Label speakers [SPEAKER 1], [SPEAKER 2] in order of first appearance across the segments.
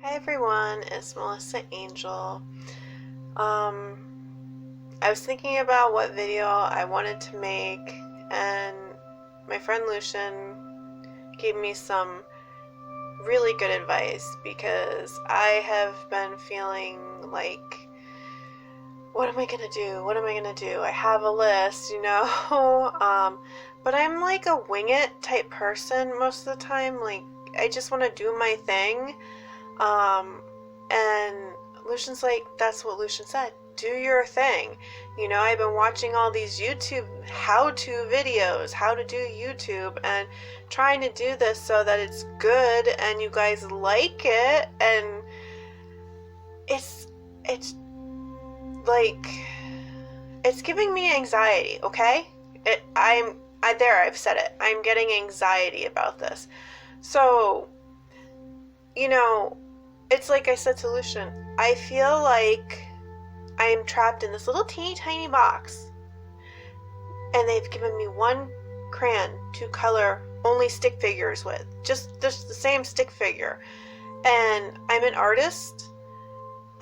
[SPEAKER 1] Hi everyone, it's Melissa Angel. I was thinking about what video I wanted to make, and my friend Lucian gave me some really good advice because I have been feeling like, what am I gonna do? What am I gonna do? I have a list, but I'm like a wing it type person most of the time. Like, I just want to do my thing. And Lucian's like, that's what Lucian said. Do your thing. I've been watching all these YouTube how-to videos, how to do YouTube, and trying to do this so that it's good and you guys like it. And it's like, it's giving me anxiety, okay? I've said it. I'm getting anxiety about this. So, it's like I said to Lucian, I feel like I'm trapped in this little teeny tiny box, and they've given me one crayon to color only stick figures with, just the same stick figure, and I'm an artist,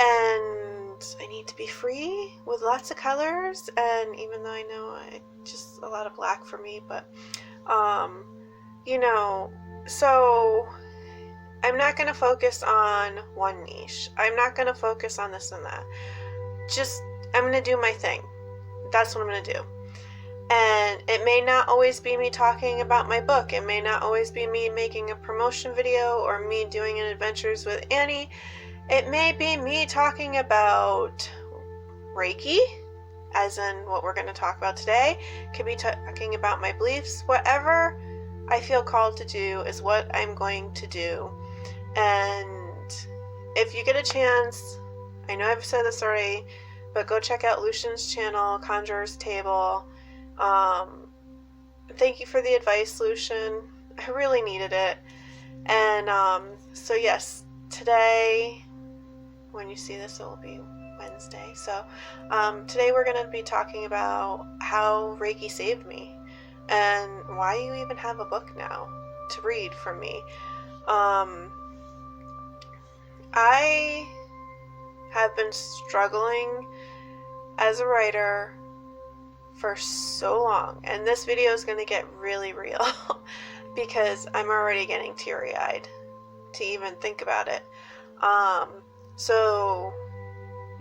[SPEAKER 1] and I need to be free with lots of colors. And even though I know just a lot of black for me, but so I'm not going to focus on one niche. I'm not going to focus on this and that. I'm going to do my thing. That's what I'm going to do. And it may not always be me talking about my book. It may not always be me making a promotion video or me doing an adventures with Annie. It may be me talking about Reiki, as in what we're going to talk about today. It could be talking about my beliefs. Whatever I feel called to do is what I'm going to do. And if you get a chance, I know I've said this already, but go check out Lucian's channel, Conjurer's Table. Thank you for the advice, Lucian. I really needed it. And so yes, today, when you see this, it will be Wednesday. So today we're going to be talking about how Reiki saved me and why you even have a book now to read from me. I have been struggling as a writer for so long, and this video is going to get really real because I'm already getting teary-eyed to even think about it. So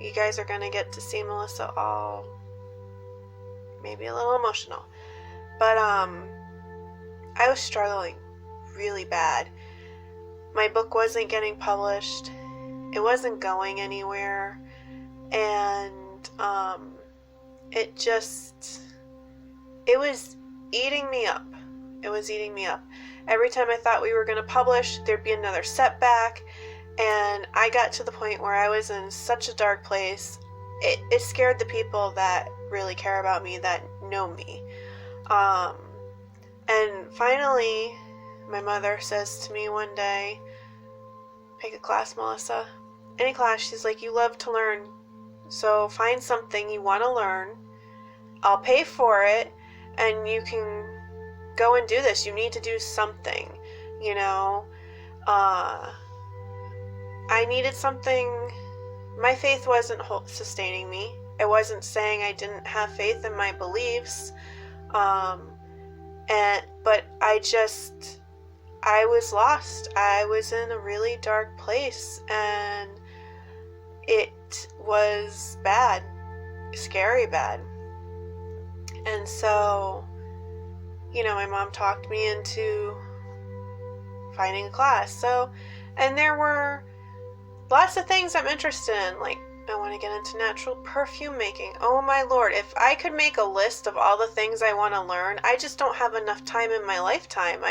[SPEAKER 1] you guys are going to get to see Melissa all maybe a little emotional, but I was struggling really bad. My book wasn't getting published. It wasn't going anywhere. And it was eating me up. It was eating me up. Every time I thought we were going to publish, there'd be another setback. And I got to the point where I was in such a dark place. It scared the people that really care about me, that know me. And finally, my mother says to me one day, pick a class, Melissa. Any class. She's like, you love to learn, so find something you want to learn. I'll pay for it, and you can go and do this. You need to do something, I needed something. My faith wasn't sustaining me. It wasn't saying I didn't have faith in my beliefs, but I was lost. I was in a really dark place, and it was bad, scary bad. And so, my mom talked me into finding a class. And there were lots of things I'm interested in. Like, I want to get into natural perfume making. Oh my Lord, if I could make a list of all the things I want to learn, I just don't have enough time in my lifetime.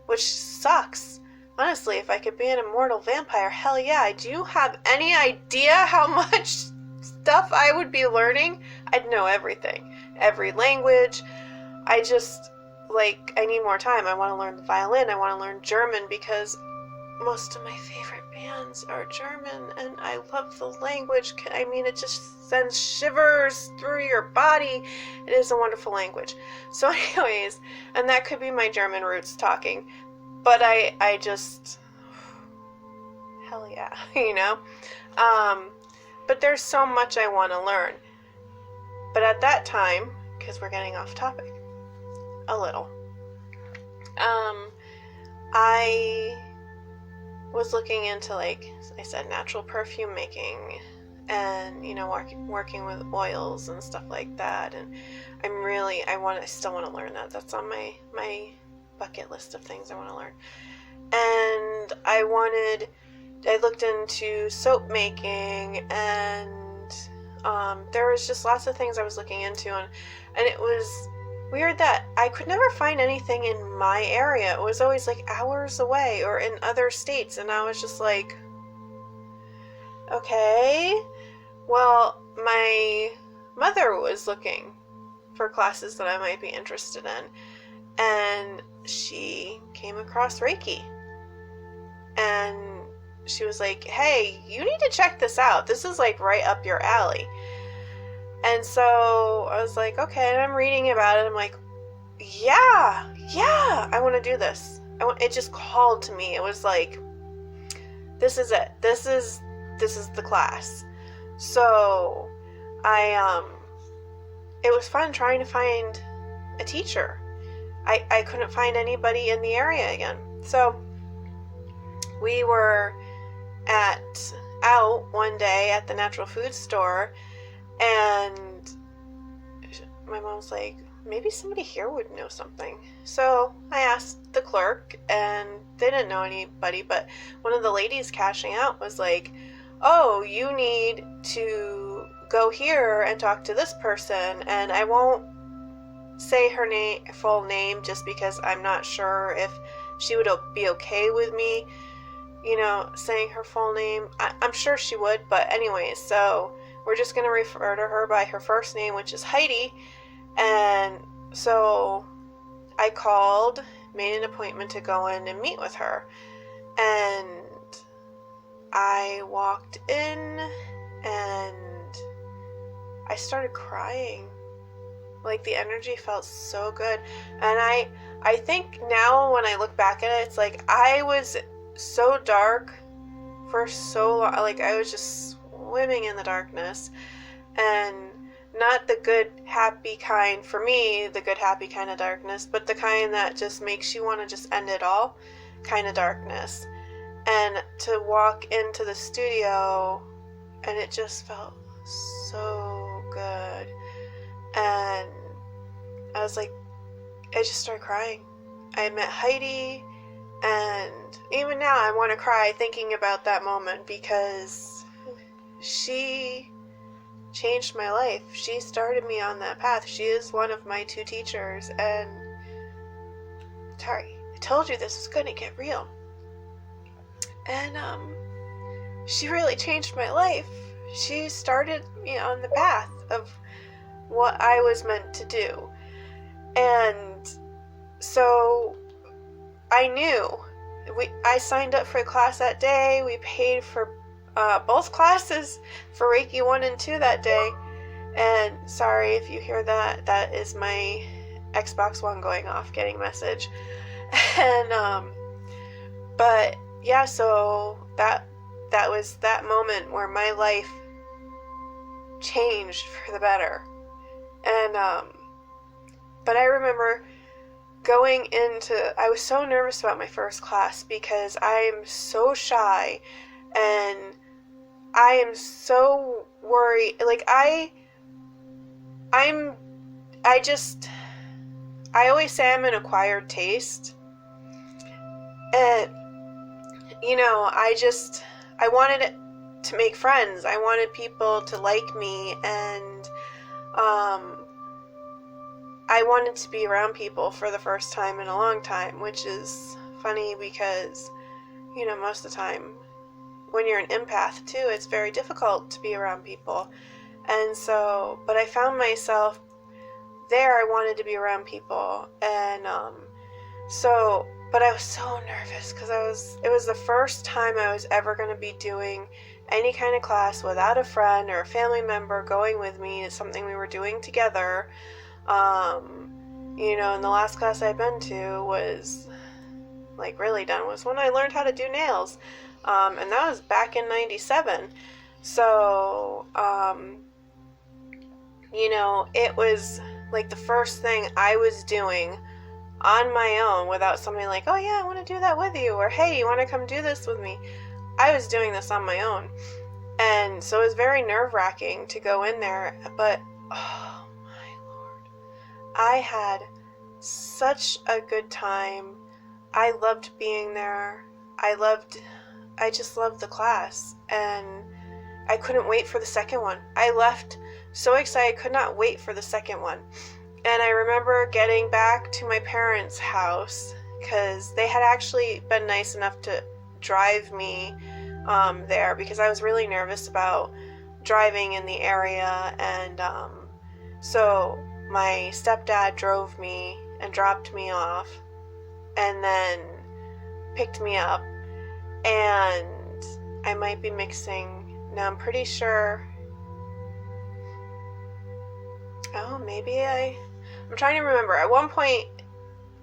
[SPEAKER 1] Which sucks. Honestly, if I could be an immortal vampire, hell yeah. Do you have any idea how much stuff I would be learning? I'd know everything. Every language. I need more time. I want to learn the violin. I want to learn German because most of my favorite bands are German, and I love the language. It just sends shivers through your body. It is a wonderful language. So anyways, and that could be my German roots talking, but I just hell yeah, you know? But there's so much I want to learn. But at that time, because we're getting off topic a little, I was looking into, like I said, natural perfume making and, you know, working with oils and stuff like that. And I still want to learn that. That's on my bucket list of things I want to learn. And I looked into soap making, and there was just lots of things I was looking into, and it was weird that I could never find anything in my area. It was always like hours away or in other states, and I was just like, okay, well, my mother was looking for classes that I might be interested in, and she came across Reiki, and she was like, hey, you need to check this out. This is like right up your alley. And so I was like, okay, and I'm reading about it. I'm like, yeah, I want to do this. It just called to me. It was like, this is it. This is the class. So it was fun trying to find a teacher. I couldn't find anybody in the area again. So we were out one day at the natural food store, and my mom's like, maybe somebody here would know something. So I asked the clerk, and they didn't know anybody, but one of the ladies cashing out was like, oh, you need to go here and talk to this person, and I won't say her full name just because I'm not sure if she would be okay with me, you know, saying her full name. I'm sure she would, but anyways, so we're just going to refer to her by her first name, which is Heidi. And so I called, made an appointment to go in and meet with her. And I walked in and I started crying. Like, the energy felt so good. And I think now when I look back at it, it's like I was so dark for so long. Like, I was just swimming in the darkness, and not the good happy kind, for me, the good happy kind of darkness, but the kind that just makes you want to just end it all kind of darkness. And to walk into the studio, and it just felt so good, and I was like, I just started crying. I met Heidi, and even now I want to cry thinking about that moment, because she changed my life. She started me on that path. She is one of my 2 teachers, and sorry, I told you this was going to get real. And she really changed my life. She started me on the path of what I was meant to do. And so I knew. I signed up for a class that day. We paid for both classes for Reiki 1 and 2 that day. And sorry if you hear that. That is my Xbox One going off, getting a message. And but yeah, so that was that moment where my life changed for the better. And but I remember going into, I was so nervous about my first class because I am so shy, and I am so worried. Like, I always say I'm an acquired taste. And, you know, I wanted to make friends. I wanted people to like me, and I wanted to be around people for the first time in a long time, which is funny because, you know, most of the time when you're an empath too, it's very difficult to be around people. And so, but I found myself there. I wanted to be around people, and so, but I was so nervous because it was the first time I was ever going to be doing any kind of class without a friend or a family member going with me. It's something we were doing together. You know, and the last class I'd been to was, like, really done, was when I learned how to do nails. And that was back in 97. So, it was like the first thing I was doing on my own without somebody like, oh yeah, I want to do that with you, or hey, you want to come do this with me. I was doing this on my own. And so it was very nerve-wracking to go in there, but oh my Lord, I had such a good time. I loved being there. I just loved the class, and I couldn't wait for the second one. I left so excited, I could not wait for the second one. And I remember getting back to my parents' house, because they had actually been nice enough to drive me there, because I was really nervous about driving in the area. And so my stepdad drove me and dropped me off and then picked me up. And I might be mixing, now I'm pretty sure, I'm trying to remember. At one point,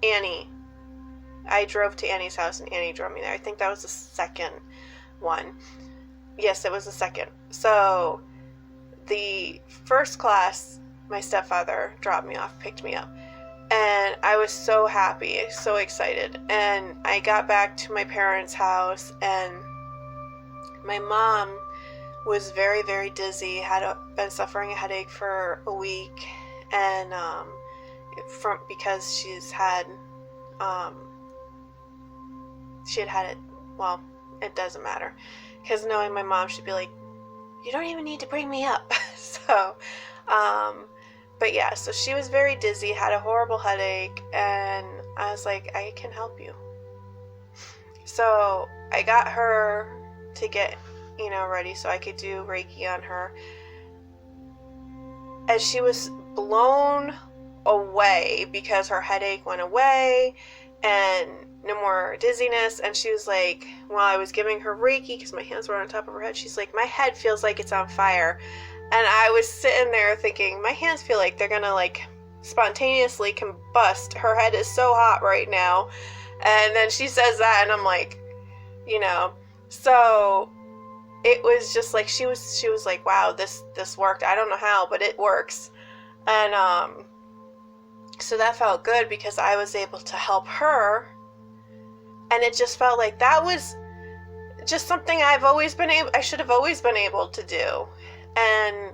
[SPEAKER 1] I drove to Annie's house and Annie drove me there. I think that was the second one. Yes, it was the second. So the first class, my stepfather dropped me off, picked me up, and I was so happy, so excited. And I got back to my parents' house, and my mom was very, very dizzy, had been suffering a headache for a week, and because she had it. Well, it doesn't matter, because knowing my mom, she'd be like, you don't even need to bring me up. So but yeah, so she was very dizzy, had a horrible headache, and I was like, I can help you. So I got her to get ready so I could do Reiki on her, and she was blown away because her headache went away and no more dizziness. And she was like, while I was giving her Reiki, because my hands were on top of her head, she's like, my head feels like it's on fire. And I was sitting there thinking, my hands feel like they're gonna like spontaneously combust. Her head is so hot right now. And then she says that, and I'm like, so it was just like, she was like, wow, this worked. I don't know how, but it works. And so that felt good, because I was able to help her, and it just felt like that was just something I should have always been able to do. And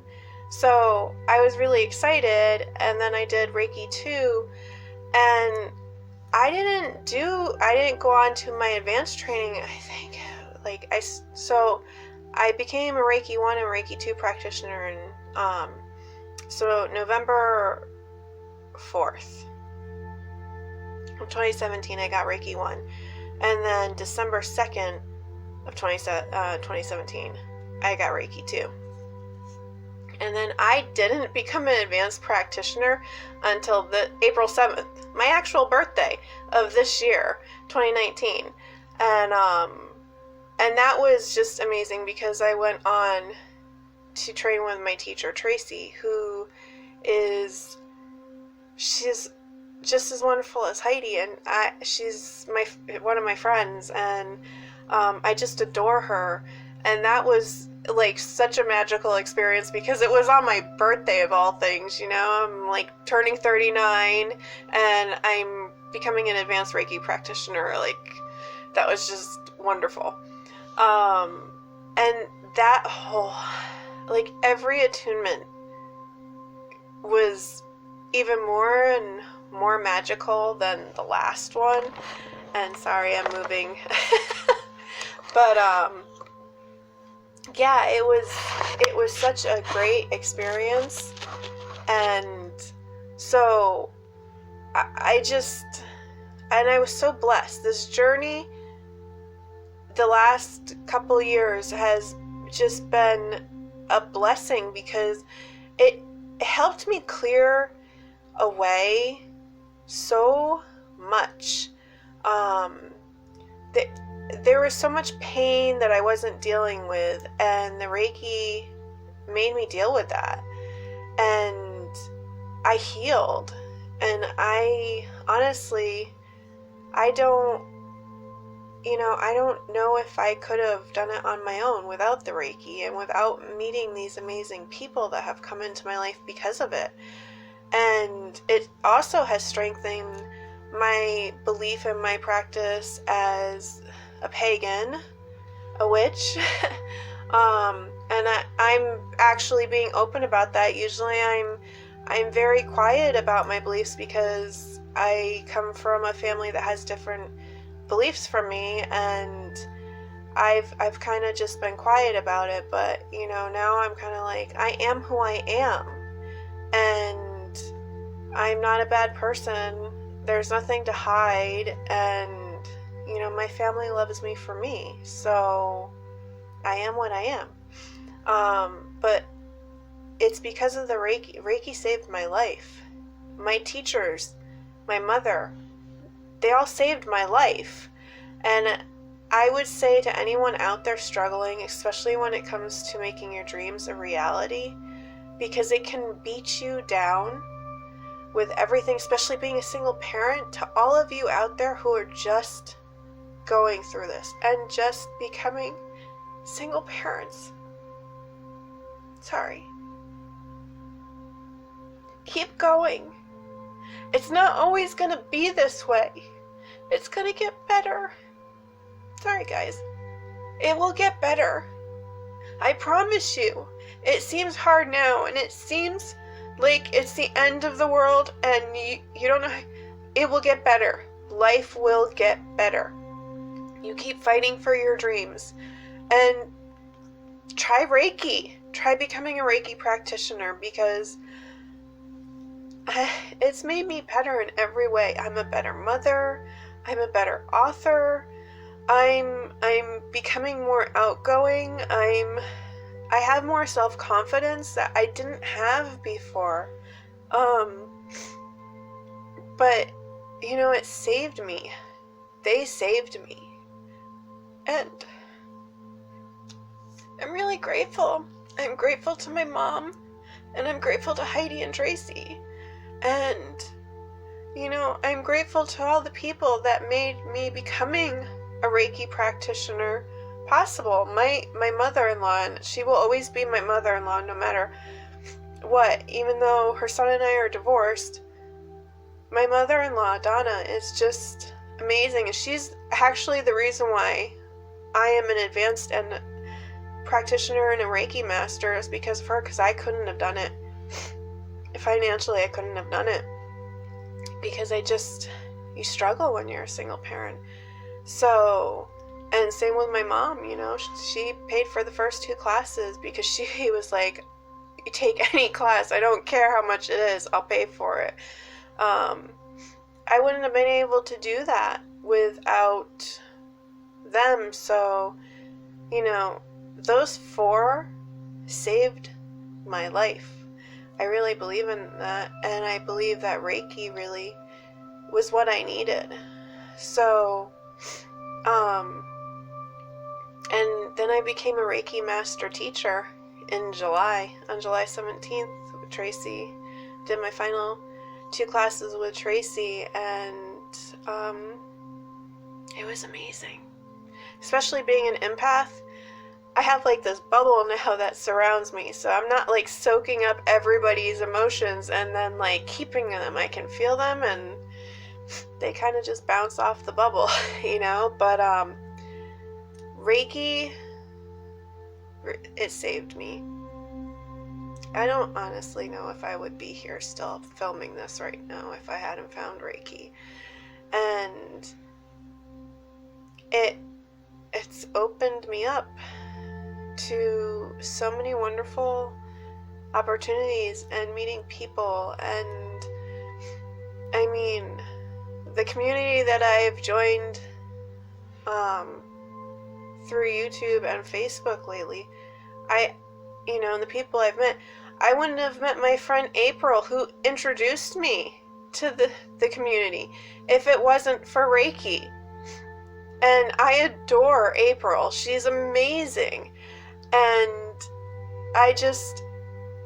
[SPEAKER 1] so I was really excited. And then I did Reiki 2, and I didn't go on to my advanced training, I think. So I became a Reiki 1 and Reiki 2 practitioner, and so November 4th of 2017, I got Reiki 1. And then December 2nd of 2017, I got Reiki 2. And then I didn't become an advanced practitioner until the April 7th, my actual birthday of this year, 2019. And that was just amazing, because I went on to train with my teacher, Tracy, who she's just as wonderful as Heidi, and she's one of my friends, and I just adore her. And that was like such a magical experience, because it was on my birthday of all things. I'm like turning 39, and I'm becoming an advanced Reiki practitioner. Like, that was just wonderful. And that whole, like, every attunement was even more and more magical than the last one. And sorry, I'm moving. But yeah, it was such a great experience. And so I was so blessed. This journey the last couple years has just been a blessing, because it helped me clear away so much. There was so much pain that I wasn't dealing with, and the Reiki made me deal with that. And I healed. And I honestly, I don't I don't know if I could have done it on my own without the Reiki and without meeting these amazing people that have come into my life because of it. And it also has strengthened my belief in my practice as a pagan, a witch. And I'm actually being open about that. Usually I'm very quiet about my beliefs because I come from a family that has different beliefs from me, and I've kind of just been quiet about it. But now I'm kind of like, I am who I am, and I'm not a bad person. There's nothing to hide, and my family loves me for me, so I am what I am. But it's because of the Reiki. Reiki saved my life. My teachers, my mother, they all saved my life. And I would say to anyone out there struggling, especially when it comes to making your dreams a reality, because it can beat you down with everything, especially being a single parent, to all of you out there who are just going through this and just becoming single parents. Sorry. Keep going. It's not always going to be this way. It's going to get better. Sorry, guys. It will get better. I promise you. It seems hard now, and it seems like it's the end of the world, and you don't know. It will get better. Life will get better. You keep fighting for your dreams. And try Reiki. Try becoming a Reiki practitioner, because it's made me better in every way. I'm a better mother. I'm a better author. I'm becoming more outgoing. I have more self-confidence that I didn't have before. But it saved me. They saved me. And I'm really grateful. I'm grateful to my mom, and I'm grateful to Heidi and Tracy. And I'm grateful to all the people that made me becoming a Reiki practitioner possible. My mother-in-law, and she will always be my mother-in-law no matter what, even though her son and I are divorced. My mother-in-law, Donna, is just amazing, and she's actually the reason why I am an advanced and practitioner and a Reiki master, is because of her, because I couldn't have done it. Financially, I couldn't have done it, because you struggle when you're a single parent. So, and same with my mom, she paid for the first 2 classes because she was like, you take any class, I don't care how much it is, I'll pay for it. I wouldn't have been able to do that without them. So, those 4 saved my life. I really believe in that, and I believe that Reiki really was what I needed. So, and then I became a Reiki master teacher on July 17th with Tracy. Did my final 2 classes with Tracy, and it was amazing. Especially being an empath, I have like this bubble now that surrounds me, so I'm not like soaking up everybody's emotions and then like keeping them. I can feel them, and they kind of just bounce off the bubble, but Reiki, it saved me. I don't honestly know if I would be here still filming this right now if I hadn't found Reiki. And it's opened me up to so many wonderful opportunities and meeting people. And I mean, the community that I've joined through YouTube and Facebook lately, and the people I've met, I wouldn't have met my friend April, who introduced me to the community, if it wasn't for Reiki. And I adore April. She's amazing. And I just,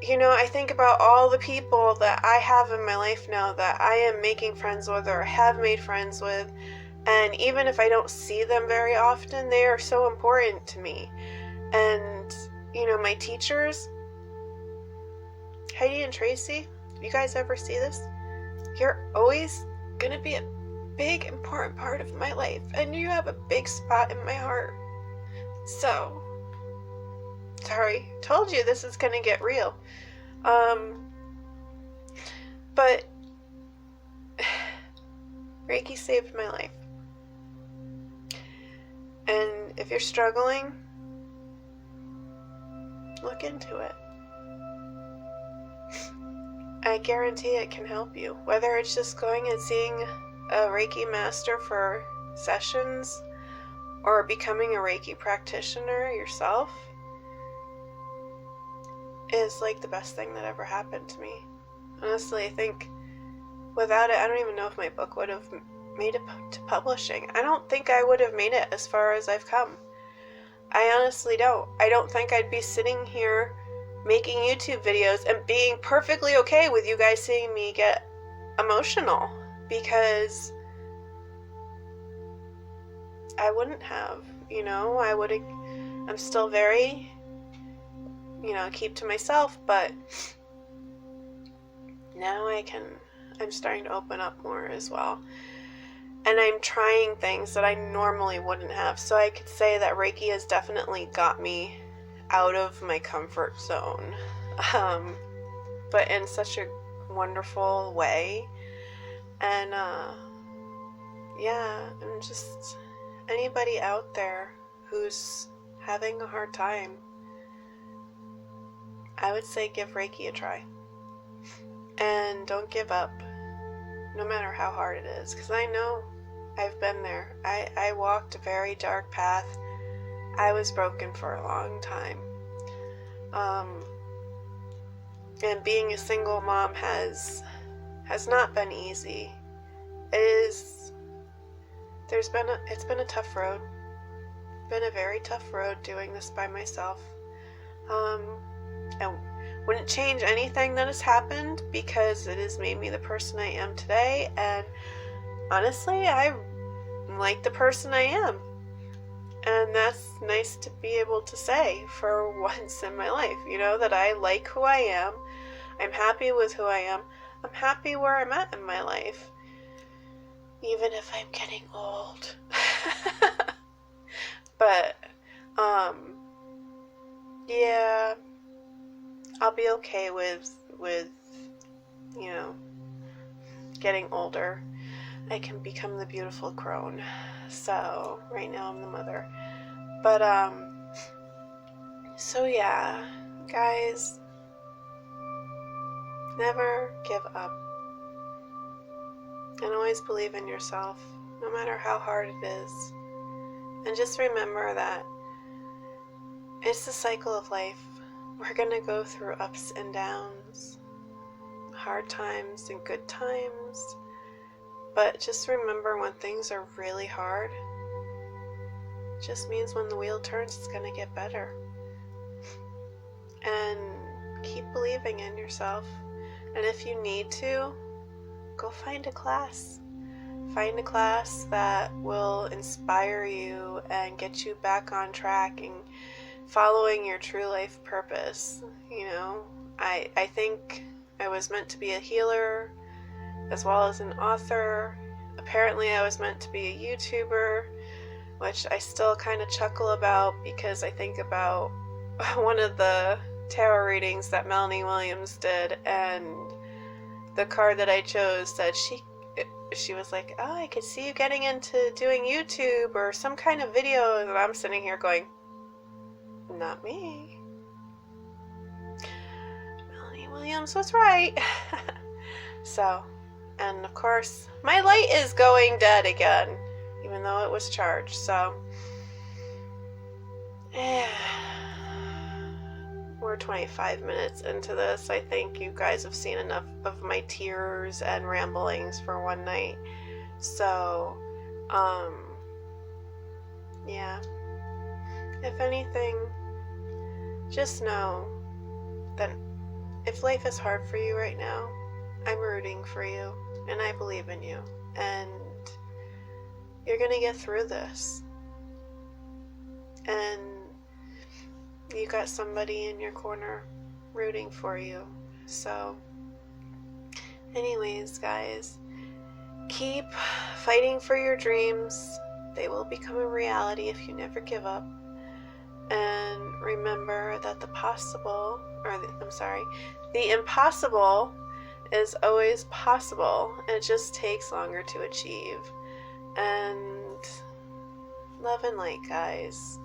[SPEAKER 1] I think about all the people that I have in my life now that I am making friends with or have made friends with And even if I don't see them very often, they are so important to me. And, you know, my teachers, Heidi and Tracy, if you guys ever see this, you're always going to be a big, important part of my life. And you have a big spot in my heart. So, sorry, told you this is going to get real. But Reiki saved my life. And if you're struggling, look into it. I guarantee it can help you. Whether it's just going and seeing a Reiki master for sessions or becoming a Reiki practitioner yourself is like the best thing that ever happened to me. Honestly, I think without it, I don't even know if my book would have made it to publishing. I don't think I would have made it as far as I've come. I honestly don't. I don't think I'd be sitting here making YouTube videos and being perfectly okay with you guys seeing me get emotional, because I wouldn't have, you know, I'm still very, you know, keep to myself, but now I'm starting to open up more as well. And I'm trying things that I normally wouldn't have. So I could say that Reiki has definitely got me out of my comfort zone. But in such a wonderful way. And yeah, and just anybody out there who's having a hard time, I would say give Reiki a try. And don't give up, no matter how hard it is, because I know I've been there. I walked a very dark path. I was broken for a long time. And being a single mom has not been easy. It's been a tough road. Been a very tough road doing this by myself. And wouldn't change anything that has happened, because it has made me the person I am today. And honestly, I like the person I am. And that's nice to be able to say for once in my life, you know, that I like who I am. I'm happy with who I am. I'm happy where I'm at in my life. Even if I'm getting old. But, yeah, I'll be okay with, you know, getting older. I can become the beautiful crone. So, right now I'm the mother. But, so yeah, guys, never give up. And always believe in yourself, no matter how hard it is. And just remember that it's the cycle of life. We're going to go through ups and downs, hard times and good times. But just remember, when things are really hard, it just means when the wheel turns, it's going to get better. And keep believing in yourself. And if you need to, go find a class. Find a class that will inspire you and get you back on track and following your true life purpose. You know, I think I was meant to be a healer as well as an author. Apparently I was meant to be a YouTuber, which I still kind of chuckle about, because I think about one of the tarot readings that Melanie Williams did, and the card that I chose said she was like, oh, I could see you getting into doing YouTube or some kind of video, and I'm sitting here going, not me. Melanie Williams was right. So, and of course, my light is going dead again, even though it was charged. So, we're 25 minutes into this. I think you guys have seen enough of my tears and ramblings for one night. So, yeah. If anything, just know that if life is hard for you right now, I'm rooting for you, and I believe in you. And You're gonna get through this. And you got somebody in your corner rooting for you. So, anyways, guys, keep fighting for your dreams. They will become a reality if you never give up. And remember that the impossible is always possible. It just takes longer to achieve. And love and light, guys.